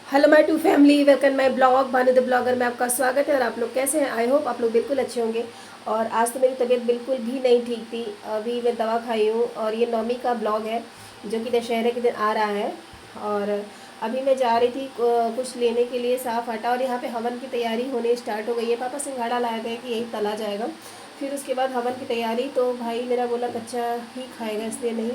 Hello my to family, welcome my blog Bhanu the blogger में आपका स्वागत है। और आप लोग कैसे हैं? आई होप आप लोग बिल्कुल अच्छे होंगे। और आज तो मेरी तबीयत बिल्कुल भी नहीं ठीक थी। अभी मैं दवा खाई हूँ और ये नौमी का ब्लॉग है जो कि दशहरे के दिन आ रहा है। और अभी मैं जा रही थी कुछ लेने के लिए साफ़ आटा, और यहाँ पे हवन की तैयारी होने स्टार्ट हो गई है। पापा सिंघाड़ा लाए थे कि यही तला जाएगा, फिर उसके बाद हवन की तैयारी। तो भाई मेरा बोला कच्चा ही खाएगा, इसलिए नहीं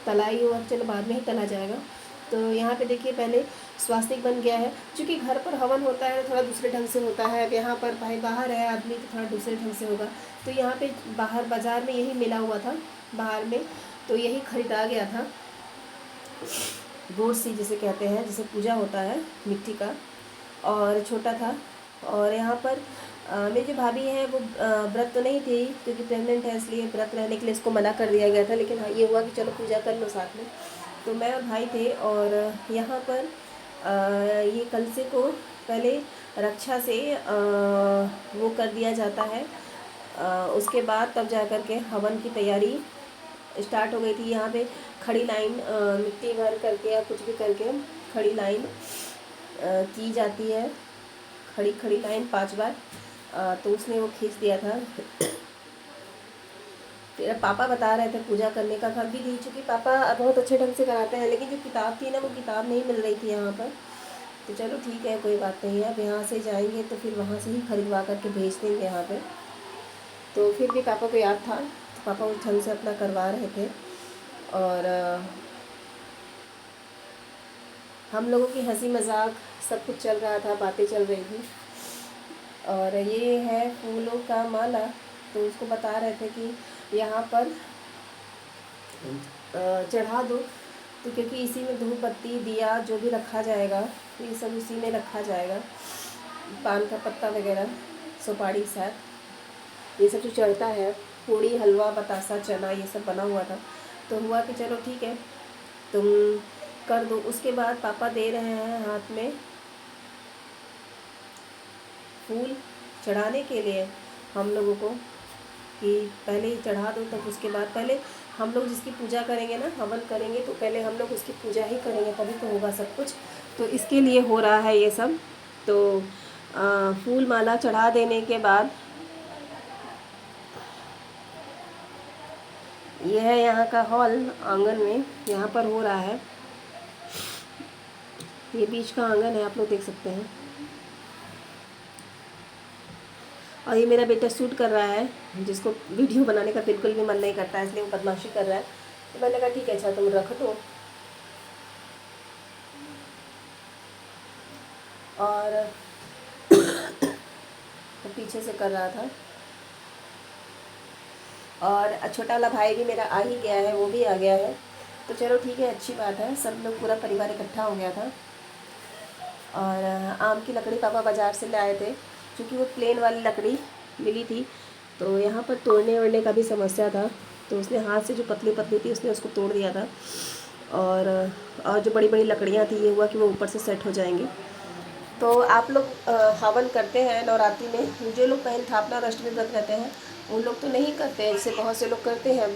तला ही हुआ, चलो बाद में ही तला जाएगा। तो यहाँ पे देखिए पहले स्वास्तिक बन गया है। क्योंकि घर पर हवन होता है थोड़ा दूसरे ढंग से होता है, अब यहाँ पर भाई बाहर है आदमी तो थोड़ा दूसरे ढंग से होगा। तो यहाँ पे बाहर बाज़ार में यही मिला हुआ था बाहर में, तो यही खरीदा गया था। गोसी जिसे कहते हैं, जिसे पूजा होता है मिट्टी का, और छोटा था। और यहाँ पर मेरी जो भाभी है वो व्रत तो नहीं थी क्योंकि प्रेग्नेंट है, इसलिए व्रत रहने के लिए इसको मना कर दिया गया था। लेकिन हाँ ये हुआ कि चलो पूजा कर लो साथ में। तो मैं और भाई थे। और यहाँ पर ये कलसे को पहले रक्षा से वो कर दिया जाता है। उसके बाद तब जा कर के हवन की तैयारी स्टार्ट हो गई थी। यहाँ पे खड़ी लाइन मिट्टी भर करके या कुछ भी करके खड़ी लाइन की जाती है। खड़ी खड़ी लाइन 5 बार। तो उसने वो खींच दिया था। फिर पापा बता रहे थे पूजा करने का घर भी दी, चूँकि पापा बहुत अच्छे ढंग से कराते हैं। लेकिन जो किताब थी ना, वो किताब नहीं मिल रही थी यहाँ पर। तो चलो ठीक है, कोई बात नहीं है। अब यहाँ से जाएंगे तो फिर वहाँ से ही खरीदवा करके भेज देंगे यहाँ पे। तो फिर भी पापा को याद था, तो पापा उस ढंग से अपना करवा रहे थे। और हम लोगों की हंसी मजाक सब कुछ चल रहा था, बातें चल रही थी। और ये है फूलों का माला। तो उसको बता रहे थे कि यहाँ पर चढ़ा दो, तो क्योंकि इसी में धूप बत्ती दिया जो भी रखा जाएगा, तो ये सब उसी में रखा जाएगा। पान का पत्ता वगैरह, सुपारी साथ ये सब जो चढ़ता है, पूड़ी हलवा बतासा चना ये सब बना हुआ था। तो हुआ कि चलो ठीक है तुम कर दो। उसके बाद पापा दे रहे हैं हाथ में फूल चढ़ाने के लिए हम लोगों को, कि पहले ही चढ़ा दो। तब उसके बाद पहले हम लोग जिसकी पूजा करेंगे ना, हवन करेंगे, तो पहले हम लोग उसकी पूजा ही करेंगे, तभी तो होगा सब कुछ। तो इसके लिए हो रहा है ये सब। तो फूल माला चढ़ा देने के बाद ये है यहाँ का हॉल, आंगन में यहाँ पर हो रहा है। ये बीच का आंगन है, आप लोग देख सकते हैं। और ये मेरा बेटा शूट कर रहा है, जिसको वीडियो बनाने का बिल्कुल भी मन नहीं करता है, इसलिए वो बदमाशी कर रहा है। तो मैंने कहा ठीक है, अच्छा तुम रख दो। और तो पीछे से कर रहा था। और छोटा वाला भाई भी मेरा आ ही गया है, वो भी आ गया है। तो चलो ठीक है, अच्छी बात है, सब लोग पूरा परिवार इकट्ठा हो गया था। और आम की लकड़ी पापा बाज़ार से ले आए थे, क्योंकि वो प्लेन वाली लकड़ी मिली थी। तो यहाँ पर तोड़ने वोड़ने का भी समस्या था, तो उसने हाथ से जो पतली पतली थी उसने उसको तोड़ दिया था। और जो बड़ी बड़ी लकड़ियाँ थी, ये हुआ कि वो ऊपर से सेट हो जाएंगी। तो आप लोग हवन करते हैं नवरात्रि में? जो लोग पहले स्थापना अष्टमी व्रत रहते हैं उन लोग तो नहीं करते हैं, जैसे बहुत से लोग करते हैं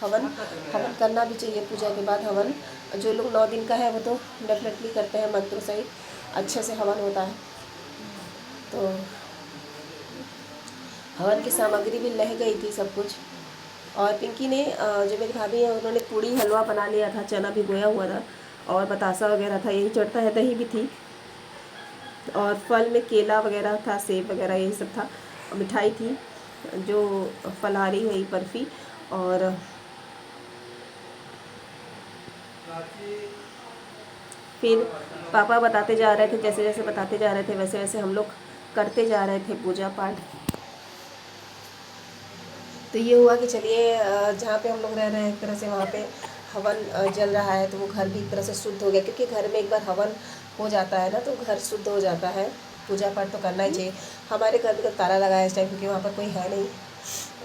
हवन। हवन करना भी चाहिए पूजा के बाद हवन। जो लोग 9 दिन का है वो तो डेफिनेटली करते हैं, मंत्रों सहित अच्छे से हवन होता है। तो हवन की सामग्री भी लह गई थी सब कुछ। और पिंकी ने जो मेरी भाभी है उन्होंने पूड़ी हलवा बना लिया था, चना भिगोया हुआ था, और बतासा वगैरह था, यही चढ़ता है, दही भी थी। और फल में केला वगैरह था, सेब वगैरह यही सब था। और मिठाई थी जो फलहारी हुई, बर्फ़ी। और फिर पापा बताते जा रहे थे, जैसे जैसे बताते जा रहे थे वैसे वैसे हम लोग करते जा रहे थे पूजा पाठ। तो ये हुआ कि चलिए जहाँ पे हम लोग रह रहे हैं एक तरह से वहाँ पे हवन जल रहा है, तो वो घर भी एक तरह से शुद्ध हो गया। क्योंकि घर में एक बार हवन हो जाता है ना, तो घर शुद्ध हो जाता है। पूजा पाठ तो करना ही चाहिए। हमारे घर में तो ताला लगा है इस टाइम, क्योंकि वहाँ पर कोई है नहीं।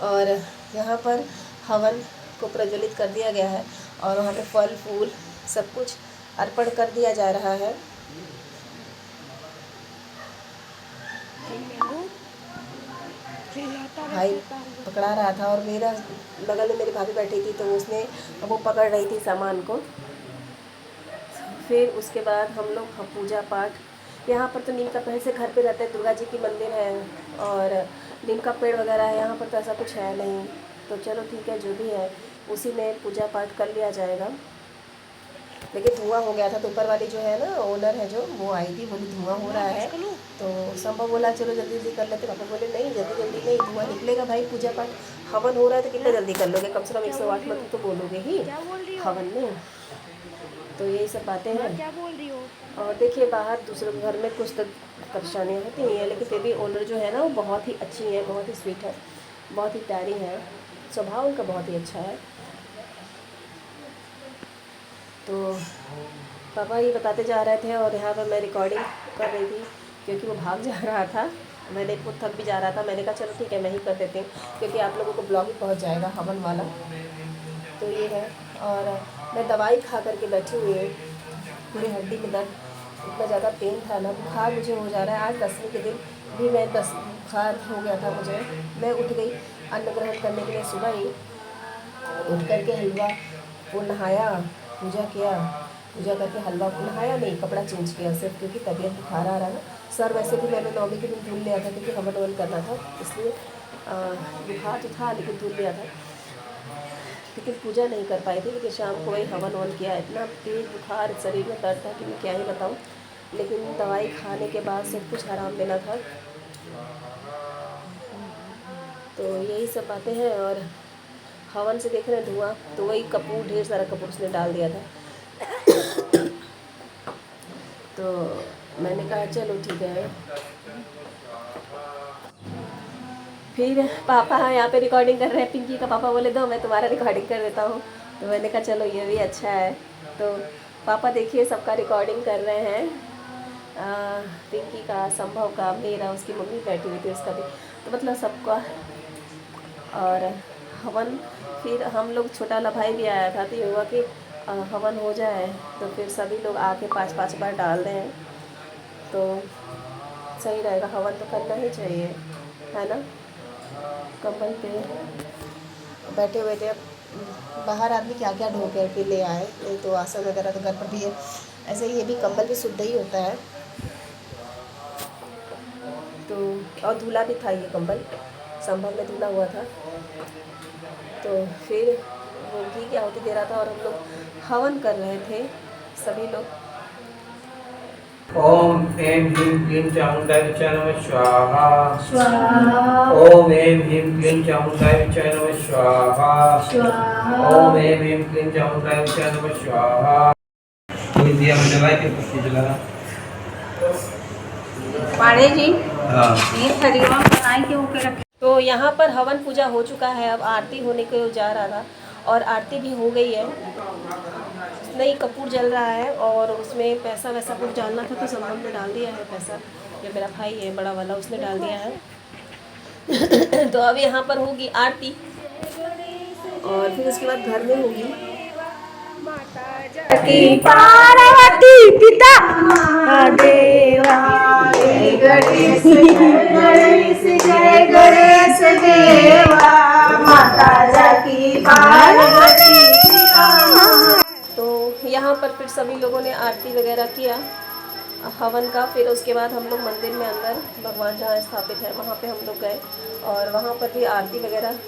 और यहाँ पर हवन को प्रज्वलित कर दिया गया है, और वहाँ पे फल फूल सब कुछ अर्पण कर दिया जा रहा है। भाई पकड़ा रहा था, और मेरा बगल में मेरी भाभी बैठी थी, तो उसने वो पकड़ रही थी सामान को। फिर उसके बाद हम लोग पूजा पाठ यहाँ पर तो नीम का पेड़ से घर पे रहते हैं, दुर्गा जी की मंदिर है और नीम का पेड़ वगैरह है, यहाँ पर तो ऐसा कुछ है नहीं। तो चलो ठीक है, जो भी है उसी में पूजा पाठ कर लिया जाएगा। लेकिन धुआं हो गया था, तो ऊपर वाली जो है ना ओनर है जो, वो आई थी, बोली धुआं हो रहा है। तो संभव बोला चलो जल्दी जल्दी कर लेते। पापा बोले नहीं जल्दी जल्दी नहीं, धुआं निकलेगा भाई, पूजा पाठ हवन हो रहा है तो कितना जल्दी कर लोगे, कम से कम 108 मंत्र तो बोलोगे ही हवन में। तो यही सब बातें हैं। क्या बोल रही हो? और देखिए बाहर दूसरे घर में कुछ तो परेशानियाँ होती ही हैं, लेकिन फिर भी ओनर जो है ना वो बहुत ही अच्छी है, बहुत ही स्वीट है, बहुत ही प्यारी है, स्वभाव उनका बहुत ही अच्छा है। तो पापा ये बताते जा रहे थे और यहाँ पर मैं रिकॉर्डिंग कर रही थी क्योंकि वो भाग जा रहा था, मैंने खुद थक भी जा रहा था। मैंने कहा चलो ठीक है मैं ही कर देती हूँ क्योंकि आप लोगों को ब्लॉग ही पहुँच जाएगा हवन वाला। तो ये है। और मैं दवाई खा करके बैठी हुई हूँ, पूरी हड्डी में दर्द, इतना ज़्यादा पेन था ना, बुखार मुझे हो जा रहा है। आज 10वीं के दिन भी मैं बुखार हो गया था मुझे। मैं उठ गई अन्न ग्रहण करने के लिए, सुबह ही उठ करके हलवा वो नहाया, पूजा किया, पूजा करके हलवा नहाया नहीं, कपड़ा चेंज किया सिर्फ, क्योंकि तबीयत बुखार आ रहा है ना। सर वैसे भी मैंने 9वीं के दिन धुल लिया था क्योंकि हवन ववन करना था, इसलिए बुखार तो था लेकिन धुल लिया था। लेकिन पूजा नहीं कर पाई थी क्योंकि शाम को वही हवन वन किया, इतना तेज बुखार शरीर में दर्द था कि मैं क्या ही बताऊँ। लेकिन दवाई खाने के बाद सब कुछ आराम मिला था। तो यही सब बातें हैं। और हवन से देख रहे हैं धुआं, तो वही कपूर, ढेर सारा कपूर उसने डाल दिया था। तो मैंने कहा चलो ठीक है। फिर पापा यहाँ पे रिकॉर्डिंग कर रहे हैं, पिंकी का पापा बोले दो मैं तुम्हारा रिकॉर्डिंग कर देता हूँ। तो मैंने कहा चलो ये भी अच्छा है। तो पापा देखिए सबका रिकॉर्डिंग कर रहे हैं, पिंकी का, संभव का, मेरा, उसकी मम्मी बैठी हुई थी उसका भी, तो मतलब सबका। और हवन फिर हम लोग, छोटा वाला भाई भी आया था, तो ये हुआ कि हवन हो जाए तो फिर सभी लोग आके 5-5 बार डाल दें तो सही रहेगा। हवन तो करना ही चाहिए, है ना। कंबल पे बैठे हुए थे, बाहर आदमी क्या क्या ढो के ले आए, नहीं तो आसन वगैरह तो घर पर भी है। ऐसे ही ये भी कंबल भी शुद्ध ही होता है। तो और धुला भी था ये कंबल, संभव में धुला हुआ था। तो फिर वो घी की आहुति दे रहा था और हम लोग हवन कर रहे थे सभी लोग। ओम ऐं ह्रीं क्लीं चामुण्डाय विच्चाय नमः स्वाहा स्वाहा। ओम ऐं ह्रीं क्लीं चामुण्डाय विच्चाय नमः स्वाहा स्वाहा। ओम ऐं ह्रीं क्लीं चामुण्डाय विच्चाय नमः स्वाहा। कोई दिया में जलाए के पत्ती जला पाड़े जी हाँ ये खरीवा बनाई के ऊपर रखे। तो यहाँ पर हवन पूजा हो चुका है, अब आरती होने को जा रहा था और आरती भी हो गई है। नहीं, कपूर जल रहा है और उसमें पैसा वैसा कुछ डालना था तो संभव ने डाल दिया है पैसा, जो मेरा भाई है बड़ा वाला उसने डाल दिया है। तो अब यहाँ पर होगी आरती और फिर उसके बाद घर में होगी पार्वती पिता महादेवा, जय गणेश जय गणेश देवा, माता जाकी पार्वती। तो यहाँ पर फिर सभी लोगों ने आरती वगैरह किया हवन का। फिर उसके बाद हम लोग मंदिर में अंदर, भगवान जहाँ स्थापित है वहाँ पे हम लोग गए और वहाँ पर भी आरती वगैरह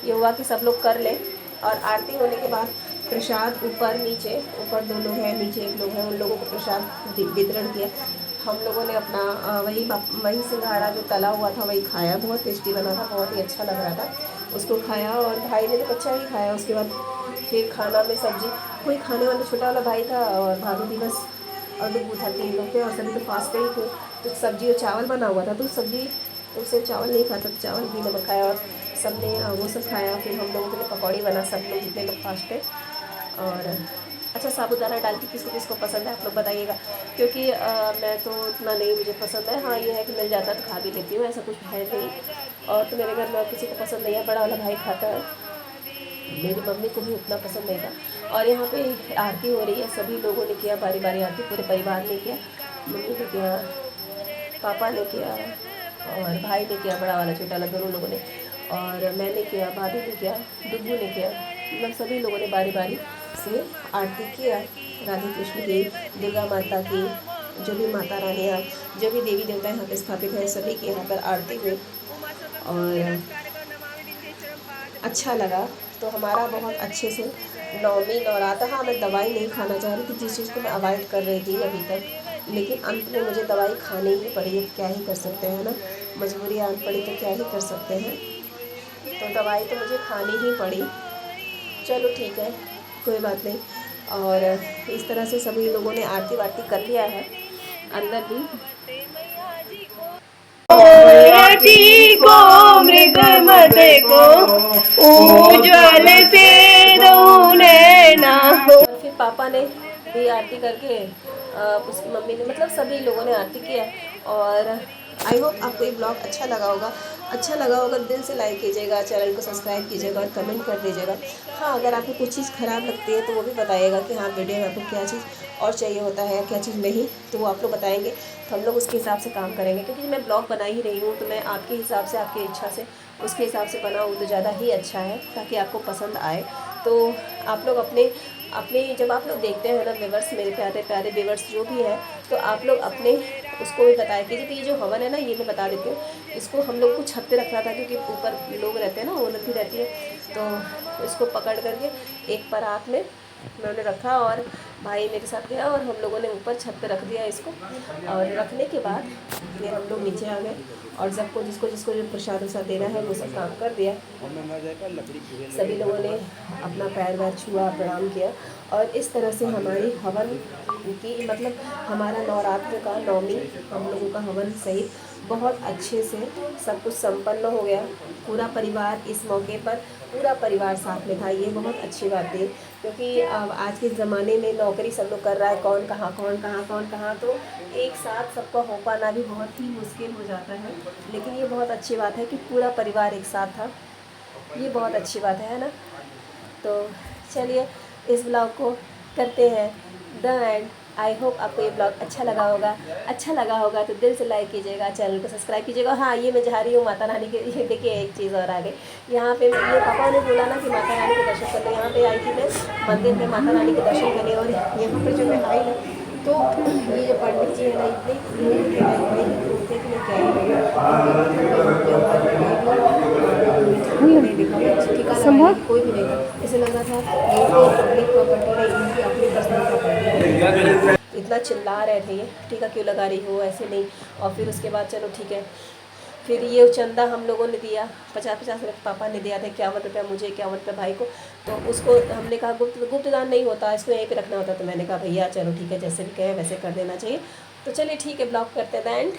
ये हुआ कि सब लोग कर लें। और आरती होने के बाद प्रसाद ऊपर नीचे, ऊपर 2 लोग हैं नीचे 1 लोग हैं, उन लोगों को प्रसाद वितरण किया। हम लोगों ने अपना वही सिंघाड़ा जो तला हुआ था वही खाया, बहुत टेस्टी बना था, बहुत ही अच्छा लग रहा था, उसको खाया। और भाई ने तो अच्छा ही खाया। उसके बाद फिर खाना में सब्जी, कोई खाने वाला छोटा वाला भाई था और भाभी भी बस, और डुबू था, 3 लोग थे और सभी तो फास्ट ही थे। तो सब्जी और चावल बना हुआ था, तो सब्जी तो सिर्फ चावल नहीं खाता, तो चावल भी नमक खाया और सब ने वो सब खाया। फिर हम लोगों के लिए पकौड़ी बना, सब लोग जितने लोग फास्ट थे। और अच्छा, साबूदाना डाल के किसको किसको पसंद है आप लोग बताइएगा, क्योंकि मैं तो इतना नहीं मुझे पसंद है। हाँ ये है कि मिल जाता है तो खा भी लेती हूँ, ऐसा कुछ है नहीं। और तो मेरे घर में किसी को पसंद नहीं है, बड़ा वाला भाई खाता है, मेरी मम्मी को भी उतना पसंद नहीं था। और यहाँ पे आरती हो रही है, सभी लोगों ने किया बारी बारी आरती, पूरे परिवार ने किया, मम्मी ने किया, पापा ने किया और भाई ने किया, बड़ा वाला छोटा वाला दोनों लोगों ने, और मैंने किया, भाभी ने किया, डुब्बू ने किया, मतलब सभी लोगों ने बारी बारी से आरती किया। राधे कृष्ण की, दुर्गा माता की, जो भी माता रानी यहाँ, जो भी देवी देवता यहाँ पे स्थापित हैं, सभी की यहाँ पर आरती हुई और अच्छा लगा। तो हमारा बहुत अच्छे से नवमी नवरात्र। हाँ, मैं दवाई नहीं खाना चाह रही थी, जिस चीज़ को मैं अवॉइड कर रही थी अभी तक, लेकिन अंत में मुझे दवाई खानी ही पड़ी। अब क्या ही कर सकते हैं ना, मजबूरी आन पड़ी तो क्या ही कर सकते हैं। तो दवाई तो मुझे खानी ही पड़ी। चलो ठीक है, कोई बात नहीं। और इस तरह से सभी लोगों ने आरती वारती कर लिया है अंदर भी। को मृगमते को उज्ज्वल से नैना। और फिर पापा ने भी आरती करके उसकी मम्मी ने, मतलब सभी लोगों ने आरती किया। और आई होप आपको ये ब्लॉग अच्छा लगा होगा। अच्छा लगा होगा दिल से लाइक कीजिएगा, चैनल को सब्सक्राइब कीजिएगा और कमेंट कर दीजिएगा। हाँ, अगर आपको कुछ चीज़ ख़राब लगती है तो वो भी बताइएगा कि हाँ, वीडियो में आपको क्या चीज़ और चाहिए होता है, क्या चीज़ नहीं, तो वो आप लोग बताएंगे तो हम लोग उसके हिसाब से काम करेंगे। क्योंकि मैं ब्लॉग बना ही रही हूँ तो मैं आपके हिसाब से, आपकी इच्छा से, उसके हिसाब से बनाऊँ तो ज़्यादा ही अच्छा है, ताकि आपको पसंद आए। तो आप लोग अपने जब आप लोग देखते हैं ना व्यूवर्स, मेरे प्यारे प्यारे व्यूवर्स जो भी है, तो आप लोग अपने उसको भी बताया कीजिए। तो ये जो हवन है ना, ये मैं बता देती हूँ, इसको हम लोग को छत पे रखना था, क्योंकि ऊपर लोग रहते हैं ना, औरत भी रहती है, तो इसको पकड़ करके एक परात में मैंने रखा और भाई मेरे साथ गया और हम लोगों ने ऊपर छत पे रख दिया इसको। और रखने के बाद फिर हम लोग नीचे आ गए और सबको जिसको जिसको जो प्रसाद वसाद देना है वो सब काम कर दिया। सभी लोगों ने अपना पैर वैर छुआ, प्रणाम किया। और इस तरह से हमारी हवन की, मतलब हमारा नवरात्र का नवमी हम लोगों का हवन सहित बहुत अच्छे से सब कुछ संपन्न हो गया। पूरा परिवार इस मौके पर, पूरा परिवार साथ में था। ये बहुत अच्छी बात थी, क्योंकि अब आज के ज़माने में नौकरी सब लोग कर रहा है, कौन कहाँ, तो एक साथ सबका हो पाना भी बहुत ही मुश्किल हो जाता है। लेकिन ये बहुत अच्छी बात है कि पूरा परिवार एक साथ था, ये बहुत अच्छी बात है ना। तो चलिए इस ब्लॉग को करते हैं द एंड। आई होप आपको ये ब्लॉग अच्छा लगा होगा तो दिल से लाइक कीजिएगा, चैनल को सब्सक्राइब कीजिएगा। हाँ, ये मैं जा रही हूँ माता रानी के, ये देखिए एक चीज़ और आ गई यहाँ पे। ये पापा ने बोला ना कि माता रानी के दर्शन कर लो, यहाँ पे आई थी मैं मंदिर में माता रानी के दर्शन करने। और यहाँ पर जो मैं आई ना, तो ये जो पंडित जी है ना, इतनी भीड़ के थे कि मैं क्या ही बोलूं। कोई भी नहीं था, ऐसे लग रहा था ये पब्लिक प्रॉपर्टी नहीं, इनकी अपनी पर्सनल प्रॉपर्टी। इतना चिल्ला रहे थे ये, टीका क्यों लगा रही हो, ऐसे नहीं। और फिर उसके बाद चलो ठीक है, फिर ये चंदा हम लोगों ने दिया 50-50 रुपये, पापा ने दिया था 51 रुपये मुझे, 51 रुपये भाई को। तो उसको हमने कहा गुप्त दान नहीं होता, इसको यहीं पे रखना होता। तो मैंने कहा भैया चलो ठीक है, जैसे भी कहे वैसे कर देना चाहिए। तो चलिए ठीक है, ब्लॉग करते हैं द एंड।